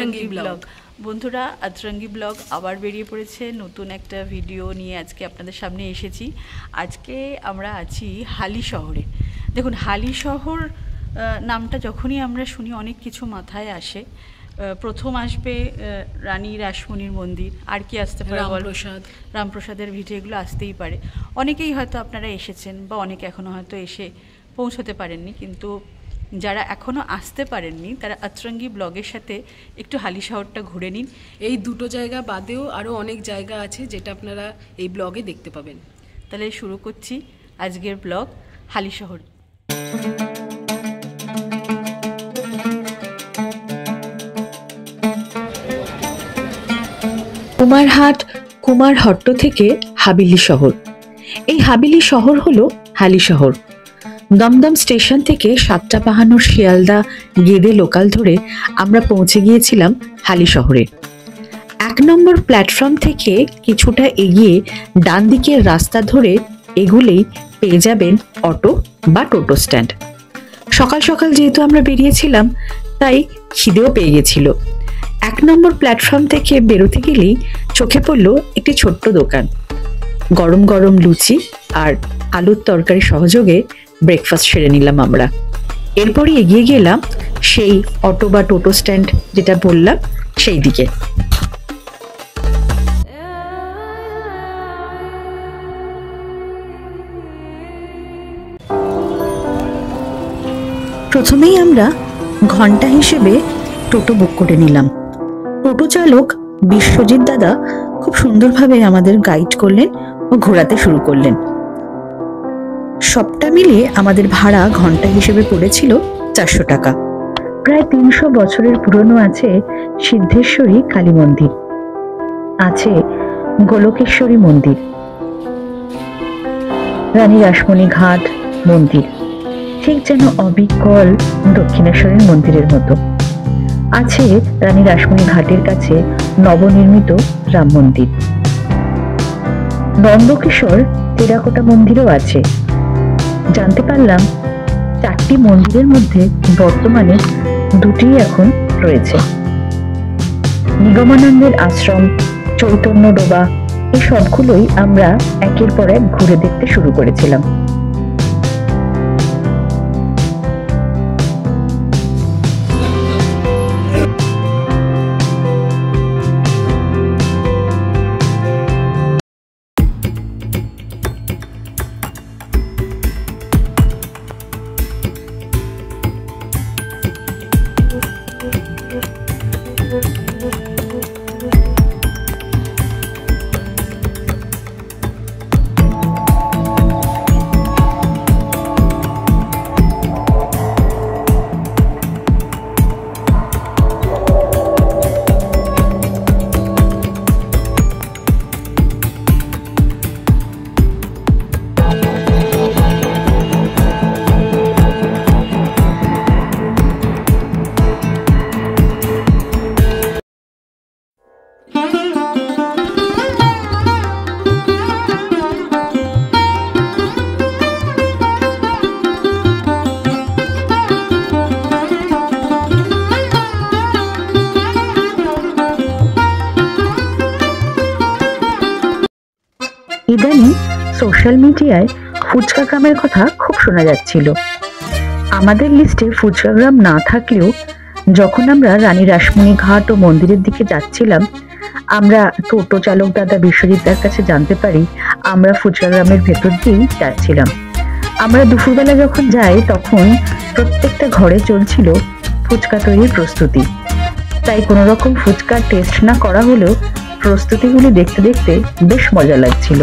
আতরঙ্গি blog. বন্ধুরা, আতরঙ্গি blog আবার বেরিয়ে পড়েছে নতুন একটা ভিডিও নিয়ে। আজকে আপনাদের সামনে এসেছি। আজকে আমরা আছি হালি শহরে। দেখুন, হালি শহর নামটা যখনই আমরা শুনি অনেক কিছু মাথায় আসে। প্রথম আসবে রানী রাসমণির মন্দির, আর কি আসতে পারে? রামপ্রসাদের ভিটে, এগুলো আসতেই পারে। অনেকেই হয়তো আপনারা এসেছেন বা অনেকে এখনও হয়তো এসে পৌঁছতে পারেননি, কিন্তু যারা এখনও আসতে পারেননি তারা আতরঙ্গি ব্লগের সাথে একটু হালি শহরটা ঘুরে নিন। এই দুটো জায়গা বাদেও আরও অনেক জায়গা আছে যেটা আপনারা এই ব্লগে দেখতে পাবেন। তাহলে শুরু করছি আজকের ব্লগ হালি শহর। কুমারহাট কুমারহট্ট থেকে হাবিলি শহর। এই হাবিলি শহর হলো হালি শহর। দমদম স্টেশন থেকে 7টা বাহান্নর শিয়ালদা গেদে লোকাল ধরে আমরা পৌঁছে গিয়েছিলাম হালি শহরে। 1 নম্বর প্ল্যাটফর্ম থেকে কিছুটা এগিয়ে ডান দিকের রাস্তা ধরে এগুলেই পেয়ে যাবেন অটো বা টোটো স্ট্যান্ড। সকাল সকাল যেহেতু আমরা বেরিয়েছিলাম, তাই খিদেও পেয়ে গেছিল। 1 নম্বর প্ল্যাটফর্ম থেকে বেরোতে গেলেই চোখে পড়ল একটি ছোট্ট দোকান। গরম গরম লুচি আর আলুর তরকারি সহযোগে ব্রেকফাস্ট সেরে নিলাম আমরা। এরপরই এগিয়ে গেলাম সেই অটো বা টোটো স্ট্যান্ড যেটা বললাম সেই দিকে। প্রথমেই আমরা ঘন্টা হিসেবে টোটো বুক করে নিলাম। টোটো চালক বিশ্বজিৎ দাদা খুব সুন্দরভাবে আমাদের গাইড করলেন ও ঘোরাতে শুরু করলেন। সবটা মিলিয়ে আমাদের ভাড়া ঘন্টা হিসেবে পড়েছিল 400 টাকা। প্রায় 300 বছরের পুরনো আছে সিদ্ধেশ্বরী কালী মন্দির, আছে গোলকেশ্বরী মন্দির, রানী রাসমণি ঘাট মন্দির, ঠিক যেন অবিকল দক্ষিণেশ্বরের মন্দিরের মতো। আছে রানী রাসমণি ঘাটের কাছে নবনির্মিত রাম মন্দির। নন্দকিশোর টেরাকোটা মন্দিরও আছে। জানতে পারলাম 4টি মন্দিরের মধ্যে বর্তমানে 2টি এখন রয়েছে। নিগমানন্দের আশ্রম, চৈতন্য ডোবা, এই সবগুলোই আমরা একের পর এক ঘুরে দেখতে শুরু করেছিলাম। ইদানিং সোশ্যাল মিডিয়ায় ফুচকা গ্রামের কথা খুব শোনা যাচ্ছিল। আমাদের লিস্টে ফুচকা গ্রাম না থাকলেও যখন আমরা রানী রাসমণি ঘাট ও মন্দিরের দিকে যাচ্ছিলাম, আমরা টোটো চালক দাদা বিশ্বজিৎদার কাছে জানতে পারি আমরা ফুচকা গ্রামের ভেতর দিয়েই যাচ্ছিলাম। আমরা দুপুরবেলা যখন যাই তখন প্রত্যেকটা ঘরে চলছিল ফুচকা তৈরির প্রস্তুতি। তাই কোনো রকম ফুচকার টেস্ট না করা হলেও প্রস্তুতিগুলি দেখতে দেখতে বেশ মজা লাগছিল।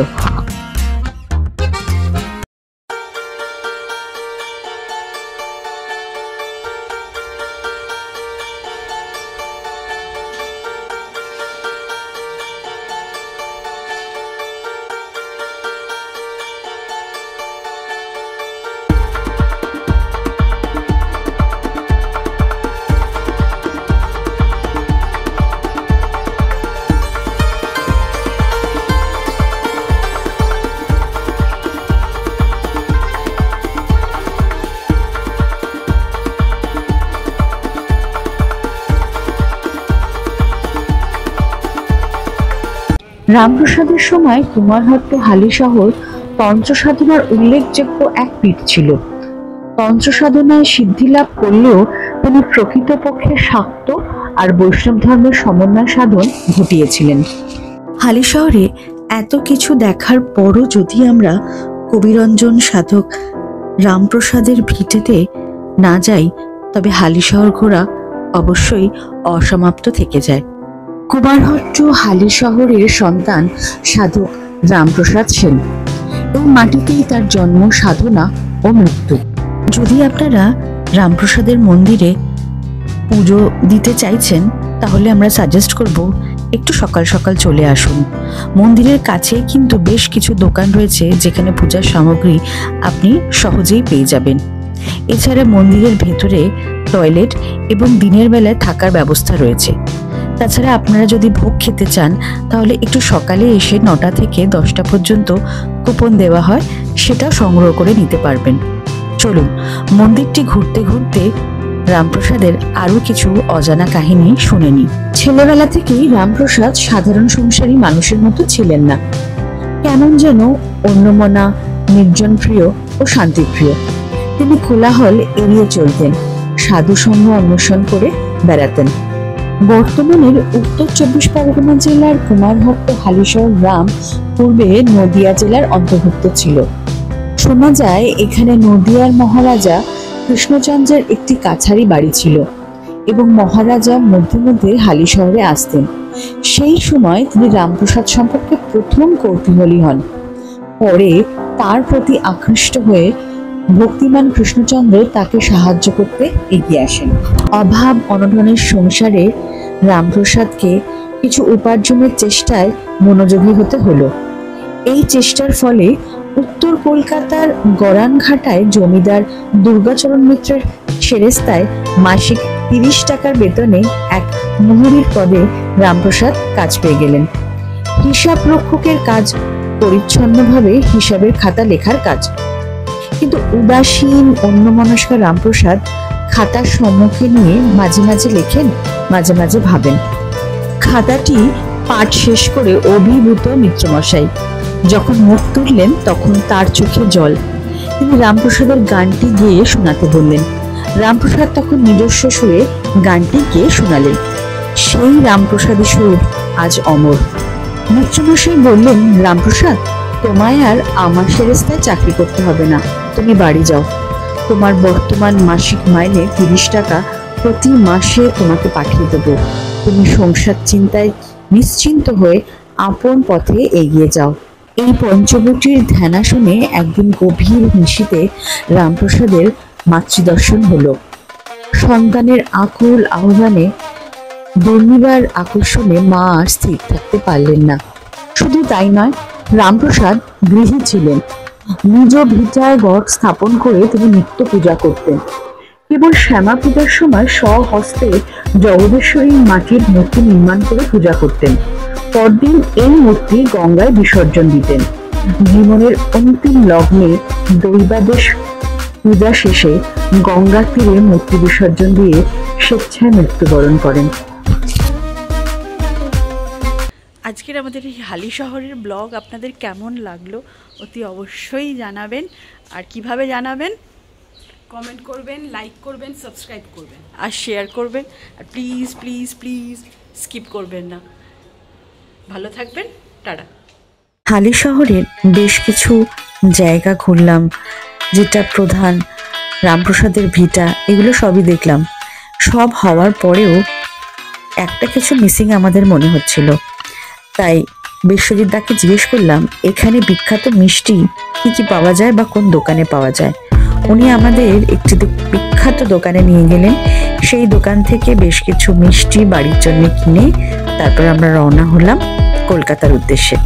রামপ্রসাদের সময় কুমারহট্ট হালিশহর তন্ত্রসাধনার উল্লেখযোগ্য এক পীঠ ছিল। তন্ত্রসাধনায় সিদ্ধিলাভ করলেও তিনি প্রকৃতপক্ষে শাক্ত আর বৈষ্ণব ধর্মের সমন্বয় সাধন ঘটিয়েছিলেন। হালিশহরে এত কিছু দেখার পরও যদি আমরা কবিরঞ্জন সাধক রামপ্রসাদের ভিটেতে না যাই, তবে হালিশহর ঘোরা অবশ্যই অসমাপ্ত থেকে যায়। কুমারহট্ট হালিশহরের সন্তান সাধক রামপ্রসাদ সেন। এই মাটিতেই তার জন্ম, সাধনা ও মৃত্যু। যদি আপনারা রামপ্রসাদের মন্দিরে পুজো দিতে চাইছেন, তাহলে আমরা সাজেস্ট করব একটু সকাল সকাল চলে আসুন। মন্দিরের কাছে কিন্তু বেশ কিছু দোকান রয়েছে যেখানে পূজার সামগ্রী আপনি সহজেই পেয়ে যাবেন। এছাড়া মন্দিরের ভেতরে টয়লেট এবং দিনের বেলায় থাকার ব্যবস্থা রয়েছে। তাছাড়া আপনারা যদি ভোগ খেতে চান, তাহলে একটু সকালে এসে 9টা থেকে 10টা পর্যন্ত কুপন দেওয়া হয়, সেটা সংগ্রহ করে নিতে পারবেন। চলুন মন্দিরটি ঘুরতে ঘুরতে রামপ্রসাদের আরো কিছু অজানা কাহিনী শুনে নিই। ছেলেবেলা থেকেই রামপ্রসাদ সাধারণ সংসারী মানুষের মতো ছিলেন না। কেমন যেন অন্যমনা, নির্জন প্রিয় ও শান্তিপ্রিয়। তিনি কোলাহল এড়িয়ে চলতেন, সাধু সঙ্গ অন্বেষণ করে বেড়াতেন। বর্তমানের উত্তর 24 পরগনা জেলার কুমারহট্ট হালিশহর গ্রাম পূর্বে নদিয়া জেলার অন্তর্ভুক্ত ছিল। শোনা যায় এখানে নদিয়ার মহারাজা কৃষ্ণচন্দ্রের একটি কাছারি বাড়ি ছিল এবং মহারাজা মধ্যে মধ্যে হালিশহরে আসতেন। সেই সময় তিনি রামপ্রসাদ সম্পর্কে প্রথম কৌতূহলী হন। পরে তার প্রতি আকৃষ্ট হয়ে ভক্তিমান কৃষ্ণচন্দ্র তাকে সাহায্য করতে এগিয়ে আসেন। অভাব অনটনের সংসারে রামপ্রসাদকে কিছু উপার্জনের চেষ্টায় মনোযোগী হতে হলো। এই চেষ্টার ফলে উত্তর কলকাতার গড়ানঘাটায় জমিদার দুর্গাচরণ মিত্রের সেরেস্তায় মাসিক 30 টাকার বেতনে এক মুহুরীর পদে রামপ্রসাদ কাজ পেয়ে গেলেন। হিসাব রক্ষকের কাজ, পরিচ্ছন্নভাবে হিসাবের খাতা লেখার কাজ। কিন্তু উদাসীন অন্যমনস্ক রামপ্রসাদ খাতার সম্মুখে নিয়ে মাঝে মাঝে লেখেন, মাঝে মাঝে ভাবেন। খাতাটি পাঠ শেষ করে অভিভূত মিত্রমশাই যখন মুখ তুললেন, তখন তার চোখে জল। তিনি রামপ্রসাদের গানটি গেয়ে শোনাতে বললেন। রামপ্রসাদ তখন নিজস্ব সুরে গানটি গেয়ে শোনালেন। সেই রামপ্রসাদী সুর আজ অমর। মিত্রমশাই বললেন, রামপ্রসাদ, তোমায় আর আমার সেরেস্তায় চাকরি করতে হবে না, তুমি বাড়ি যাও। তোমার বর্তমান মাসিক মাইনে 30 টাকা প্রতি মাসে তোমাকে পাঠিয়ে দেব। তুমি সংসার চিন্তায় নিশ্চিন্ত হয়ে আপন পথে এগিয়ে যাও। এই পঞ্চবটির ধ্যানাসনে একদিন গভীর নিশীতে রামপ্রসাদের মাতৃদর্শন হলো। সন্তানের আকুল আহ্বানে দুর্নিবার আকর্ষণে মা আর স্থির থাকতে পারলেন না। শুধু তাই নয়, রামপ্রসাদ গৃহী ছিলেন। নিজ ভিটায় ঘট স্থাপন করে তিনি নিত্য পূজা করতেন। কেবল শ্যামা পূজার সময় স্বহস্তে জগদীশ্বরী মাটির মূর্তি নির্মাণ করে পূজা করতেন। পরদিন এই মূর্তি গঙ্গায় বিসর্জন দিতেন। জীবনের অন্তিম লগ্নে দৈবাদেশ পূজা শেষে গঙ্গার তীরে মূর্তি বিসর্জন দিয়ে স্বেচ্ছায় মৃত্যুবরণ করেন। আজকের আমাদের এই হালিশহরের ব্লগ আপনাদের কেমন লাগলো অতি অবশ্যই জানাবেন। আর কিভাবে জানাবেন? কমেন্ট করবেন, লাইক করবেন, সাবস্ক্রাইব করবেন আর শেয়ার করবেন। আর প্লিজ প্লিজ প্লিজ স্কিপ করবেন না। ভালো থাকবেন, টাটা। হালিশহরের বেশ কিছু জায়গা ঘুরলাম, যেটা প্রধান রামপ্রসাদের ভিটা, এগুলো সবই দেখলাম। সব হওয়ার পরেও একটা কিছু মিসিং আমাদের মনে হচ্ছিল। তাই বিশ্বজিৎ দাকে জিজ্ঞেস করলাম, এখানে বিখ্যাত মিষ্টি কি কি পাওয়া যায় বা কোন দোকানে পাওয়া যায়। উনি আমাদের একটি বিখ্যাত দোকানে নিয়ে গেলেন। সেই দোকান থেকে বেশ কিছু মিষ্টি বাড়ির জন্য কিনে তারপর আমরা রওনা হলাম কলকাতার উদ্দেশ্যে।